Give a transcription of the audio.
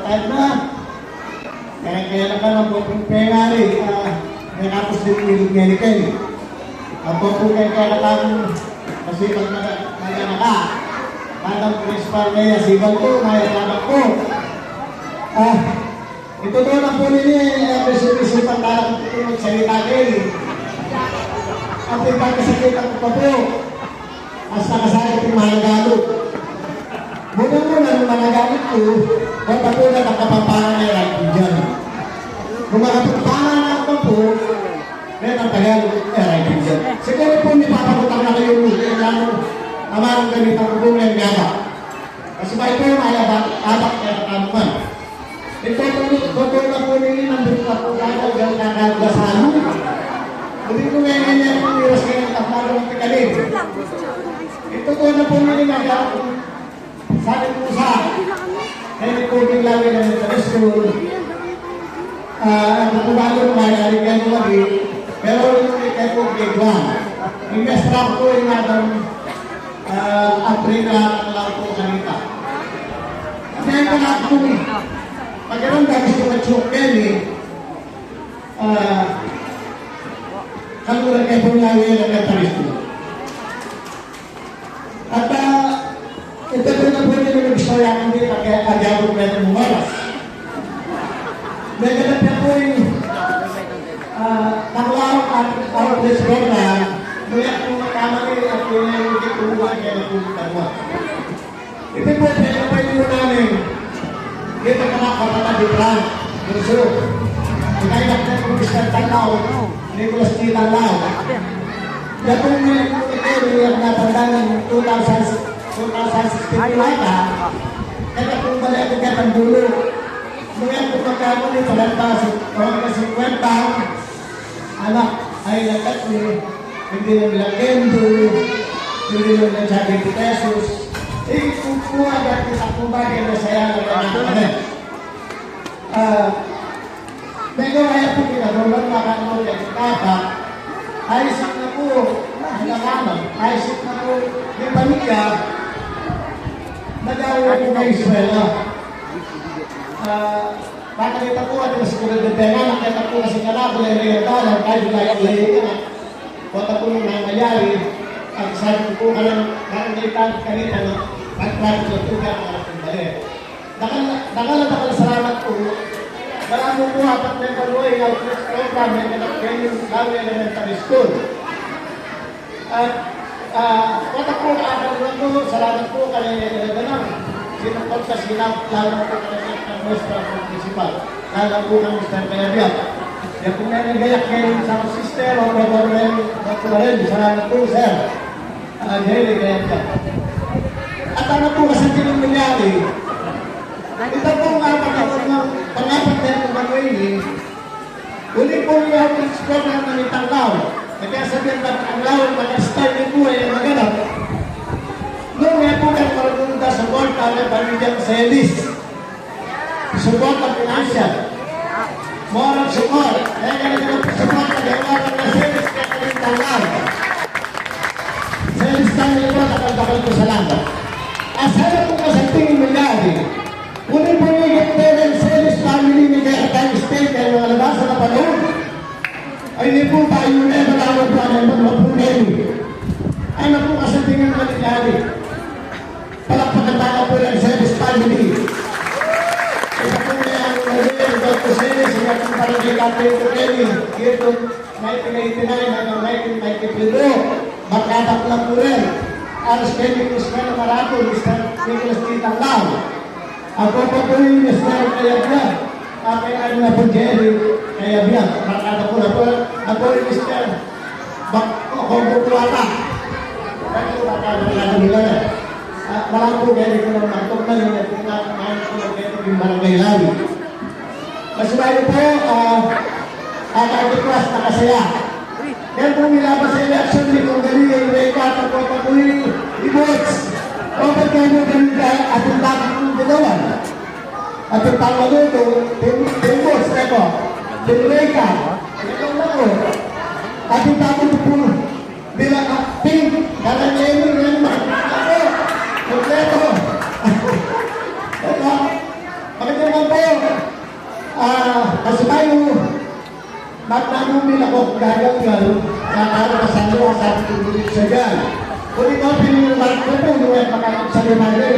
time na. Kaya na ka ng pupong pengari, may kapos din ilig-ngelikin. Ang pupong kaya kang masipag na ka. Madam Principal Maya, sibag ko, maya labak ko. Ito doon ang po ninyo, bisip-bisip ang talang magsalita kayo. Ang pagkakasakitan ko pa po, as nakasakit yung mga galot. Muna ng mga gamit ko, kung patulad ang kapampangan na yung dyan. Kung mga kapampangan ako po, meron ang Tagalog na yung dyan. Siguro po may papakutang na kayo yung amarang gamit ang kung yung gaba. Kasi ba ito yung abak kaya kanuman. Ito na po nila ng buka po gano'n gano'n kakagasahan. Hindi ko ngayon niya kung iwas kayo ng tapmaro ng tikalin. Ito po na po nila gano'n. Sabi po sa kaya po biglawi na sa school, ang kumalo ng mga aligyan mo lagi, pero yung kaya po bigla. Yung mestra po yung natang Aprila lang po kanita. Kaya ko na po pagkaroon ka gusto mag-choke Kelly, kalulang kayo po lawi ng kataristo. At ito po na po nila mag-istorya kung di pagkakagabot na itong umaras. Nagganap na po yung nakularong outlet program, ngunit kung makamali at yun ay hindi kumuha kaya na po yung dalawa. Ito po, pinapay nyo namin, dito ka nakapatad yung plan, Gusto. Kaya na po Mr. Tanaw, Nicolas T. Tanaw. Datong yung natandaan ng 2016 yata, kaya kung balik ako kaya ang dulo. Ngayon kung magkano ni Palanta, mga 50, anak ay nagkatli, hindi na nilang kendo, hindi na nilang sa 20 pesos. Kung kuha dati sa kumbagay na saya na kanya. Medyo kaya po kinagawang makano niya sa kata, ayosip na po, halaman, ayosip na po yung pamilya, nag-awa po ng Israel. Nakakita po at mas kulad ng pera, nakita po kasi kalabo na yung dollar, kahit layo ka na. Kota po nung nangyayari, ang sabi ko po ka ng kakalitan kanina na pag-practice ng tuga ang aking balik. Salamat po. Marami po apat na kaluoy ng program na kanakyan yung Lawi Elementary School. At kota po na aking po, salamat po kanina ganang. Sinukot sa sinap, lalo po kanina ng Mr. Principal. Lalo po ng Mr. Kayabiak. Kaya kung may nagayak kayo sa sister o Dr. Ren, salamat po, sir. Jerry Kayabiak. At ano po kasi nangyari, ito po nga pagkakot ng pangapat na yung Manueli, uli po niya ang program ng Itanglaw. Kaya sabihin na ang lawan, mag-start ni buhay ang maganap. Noong nga po kang marunong support ang pamilyang Celis. Support ang financial. Moral support. Kaya ganun ang support ang gawaran ng Celis kaya kanyang Itanglaw. Celis tayo ito, nakaldakal ko sa langit. Asala po kasantingin nangyari, kunin po niyo yung parents, Celis family ni Gaetang State kaya mga labasan na panahon. Ay hindi po tayo na matawag po ang mga puneli. Ano po kasantingin nangyari? Palakpakan tayo po ng Celis family. Ito po niya ang naging Dr. Celis, siya po parang kay Captain Turelli, year 1989 hanggang 1992. Magkatak lang po rin. Alas kayo Mr. Marato, Mr. Nicolas T. Tanglaw. Ako po po yung Mr. Kayabiak. Kaya ano na po Jerry Kayabiak. Makata po na po. Ako yung Mr. Bakong Puwata. Kaya po makata na nila na. Malang po gaya ko ng matok na nila. Kung nakakain ko ng gaya yung barangay lawi. Masubayo po, kakakikwas na kasaya. Kaya kung nilabas sa election ni kung galing yung rekata po patuloy i-votes. O ba't kayo galing ka at yung dapat kong ginawan? At yung tama doon, yung votes, ito, yung reka, ito lang o. At yung dapat po bilang acting, karanyemi, yan man. Ako, kompleto. Ito, bakit naman po, kayo, magnanumil ako gagawin, kakaro ka sa luwa sa tinulit sa dyan. Kung ikaw pinilimark ko po, luwag makakot sa limanin.